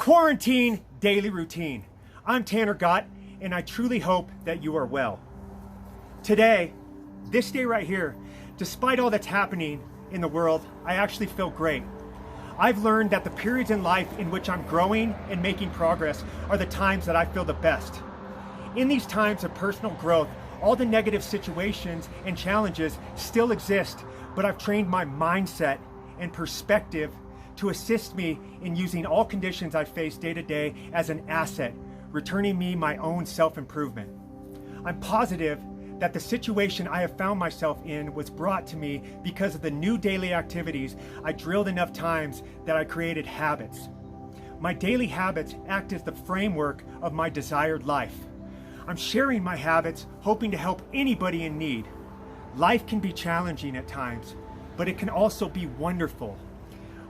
Quarantine Daily Routine. I'm Tanner Gott, and I truly hope that you are well. Today, this day right here, despite all that's happening in the world, I actually feel great. I've learned that the periods in life in which I'm growing and making progress are the times that I feel the best. In these times of personal growth, all the negative situations and challenges still exist, but I've trained my mindset and perspective to assist me in using all conditions I face day to day as an asset, returning me my own self-improvement. I'm positive that the situation I have found myself in was brought to me because of the new daily activities I drilled enough times that I created habits. My daily habits act as the framework of my desired life. I'm sharing my habits, hoping to help anybody in need. Life can be challenging at times, but it can also be wonderful.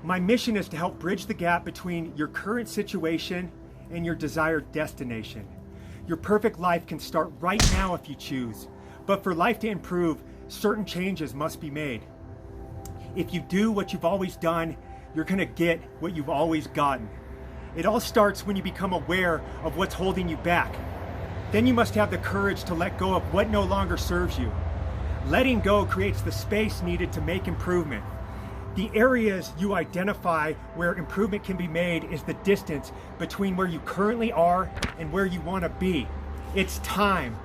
My mission is to help bridge the gap between your current situation and your desired destination. Your perfect life can start right now if you choose, but for life to improve, certain changes must be made. If you do what you've always done, you're gonna get what you've always gotten. It all starts when you become aware of what's holding you back. Then you must have the courage to let go of what no longer serves you. Letting go creates the space needed to make improvement. The areas you identify where improvement can be made is the distance between where you currently are and where you want to be. It's time.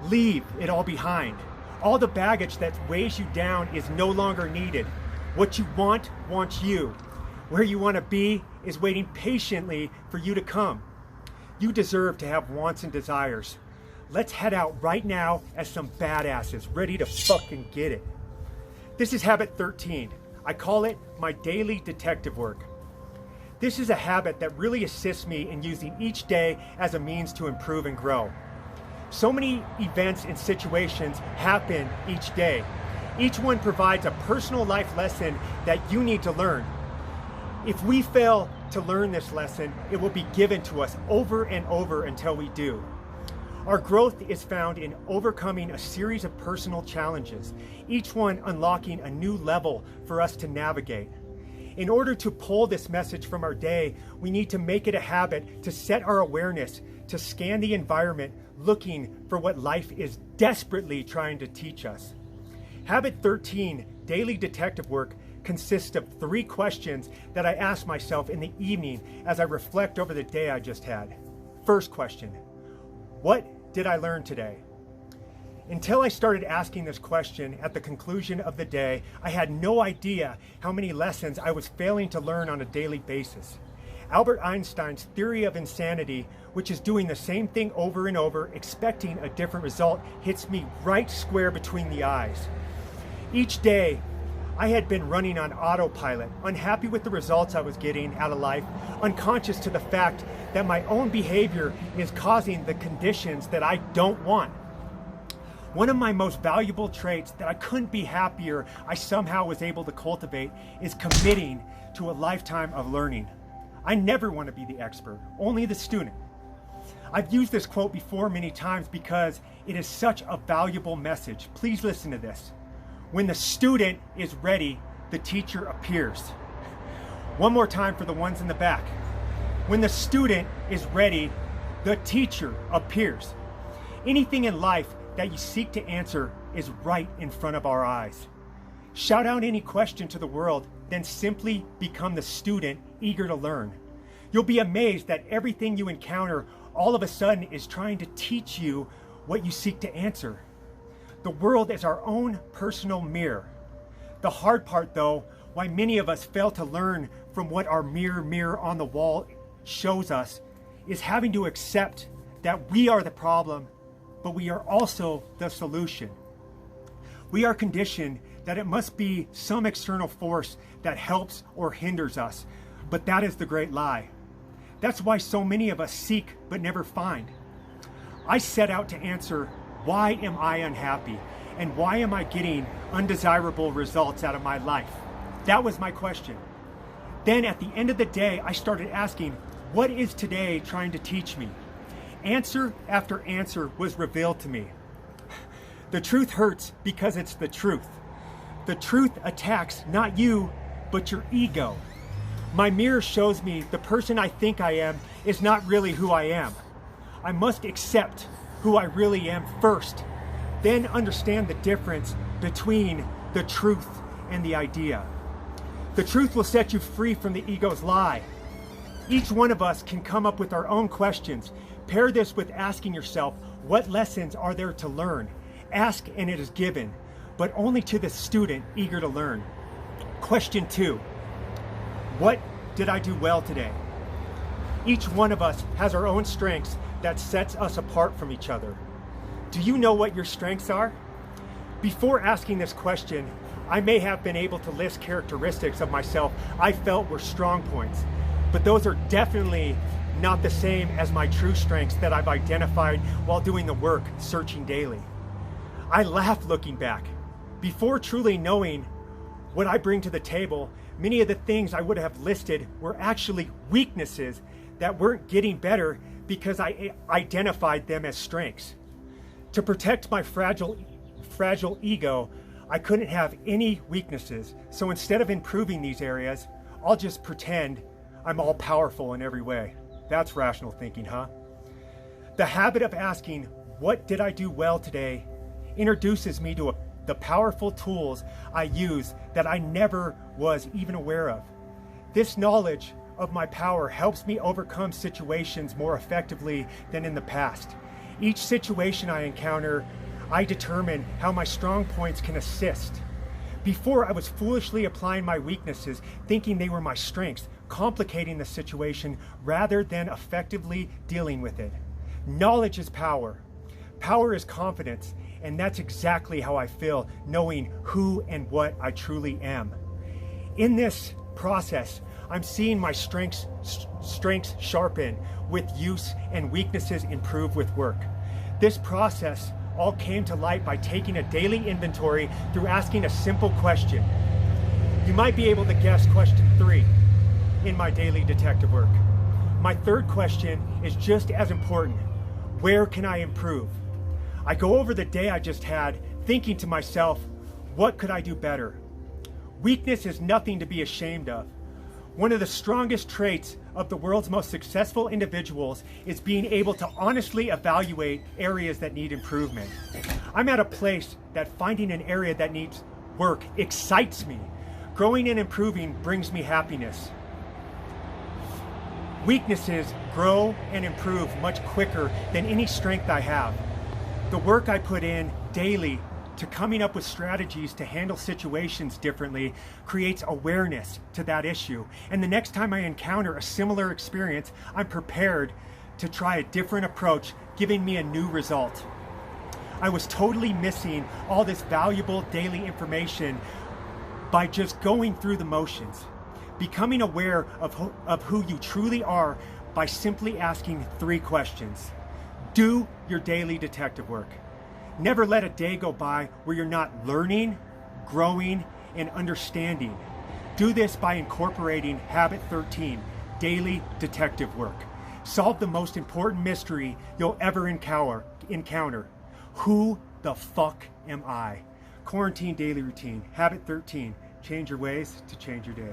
Leave it all behind. All the baggage that weighs you down is no longer needed. What you want wants you. Where you want to be is waiting patiently for you to come. You deserve to have wants and desires. Let's head out right now as some badasses ready to fucking get it. This is habit 13. I call it my daily detective work. This is a habit that really assists me in using each day as a means to improve and grow. So many events and situations happen each day. Each one provides a personal life lesson that you need to learn. If we fail to learn this lesson, it will be given to us over and over until we do. Our growth is found in overcoming a series of personal challenges, each one unlocking a new level for us to navigate. In order to pull this message from our day, we need to make it a habit to set our awareness, to scan the environment, looking for what life is desperately trying to teach us. Habit 13, daily detective work, consists of 3 questions that I ask myself in the evening as I reflect over the day I just had. First question, what did I learn today? Until I started asking this question at the conclusion of the day, I had no idea how many lessons I was failing to learn on a daily basis. Albert Einstein's theory of insanity, which is doing the same thing over and over, expecting a different result, hits me right square between the eyes. Each day, I had been running on autopilot, unhappy with the results I was getting out of life, unconscious to the fact that my own behavior is causing the conditions that I don't want. One of my most valuable traits that I couldn't be happier I somehow was able to cultivate is committing to a lifetime of learning. I never want to be the expert, only the student. I've used this quote before many times because it is such a valuable message. Please listen to this. When the student is ready, the teacher appears. One more time for the ones in the back. When the student is ready, the teacher appears. Anything in life that you seek to answer is right in front of our eyes. Shout out any question to the world, then simply become the student eager to learn. You'll be amazed that everything you encounter all of a sudden is trying to teach you what you seek to answer. The world is our own personal mirror. The hard part though, why many of us fail to learn from what our mirror on the wall shows us, is having to accept that we are the problem, but we are also the solution. We are conditioned that it must be some external force that helps or hinders us, but that is the great lie. That's why so many of us seek but never find. I set out to answer, why am I unhappy? And why am I getting undesirable results out of my life? That was my question. Then at the end of the day, I started asking, what is today trying to teach me? Answer after answer was revealed to me. The truth hurts because it's the truth. The truth attacks not you, but your ego. My mirror shows me the person I think I am is not really who I am. I must accept who I really am first, then understand the difference between the truth and the idea. The truth will set you free from the ego's lie. Each one of us can come up with our own questions. Pair this with asking yourself, what lessons are there to learn? Ask and it is given, but only to the student eager to learn. Question 2, what did I do well today? Each one of us has our own strengths that sets us apart from each other. Do you know what your strengths are? Before asking this question, I may have been able to list characteristics of myself I felt were strong points, but those are definitely not the same as my true strengths that I've identified while doing the work searching daily. I laugh looking back. Before truly knowing what I bring to the table, many of the things I would have listed were actually weaknesses that weren't getting better because I identified them as strengths. To protect my fragile ego, I couldn't have any weaknesses. So instead of improving these areas, I'll just pretend I'm all powerful in every way. That's rational thinking, huh? The habit of asking, what did I do well today, introduces me to the powerful tools I use that I never was even aware of. This knowledge of my power helps me overcome situations more effectively than in the past. Each situation I encounter, I determine how my strong points can assist. Before, I was foolishly applying my weaknesses, thinking they were my strengths, complicating the situation rather than effectively dealing with it. Knowledge is power. Power is confidence, and that's exactly how I feel, knowing who and what I truly am. In this process, I'm seeing my strengths sharpen with use and weaknesses improve with work. This process all came to light by taking a daily inventory through asking a simple question. You might be able to guess question 3 in my daily detective work. My third question is just as important. Where can I improve? I go over the day I just had, thinking to myself, what could I do better? Weakness is nothing to be ashamed of. One of the strongest traits of the world's most successful individuals is being able to honestly evaluate areas that need improvement. I'm at a place that finding an area that needs work excites me. Growing and improving brings me happiness. Weaknesses grow and improve much quicker than any strength I have. The work I put in daily to coming up with strategies to handle situations differently creates awareness to that issue. And the next time I encounter a similar experience, I'm prepared to try a different approach, giving me a new result. I was totally missing all this valuable daily information by just going through the motions. Becoming aware of who you truly are by simply asking 3 questions. Do your daily detective work. Never let a day go by where you're not learning, growing, and understanding. Do this by incorporating Habit 13, daily detective work. Solve the most important mystery you'll ever encounter. Who the fuck am I? Quarantine daily routine. Habit 13, change your ways to change your day.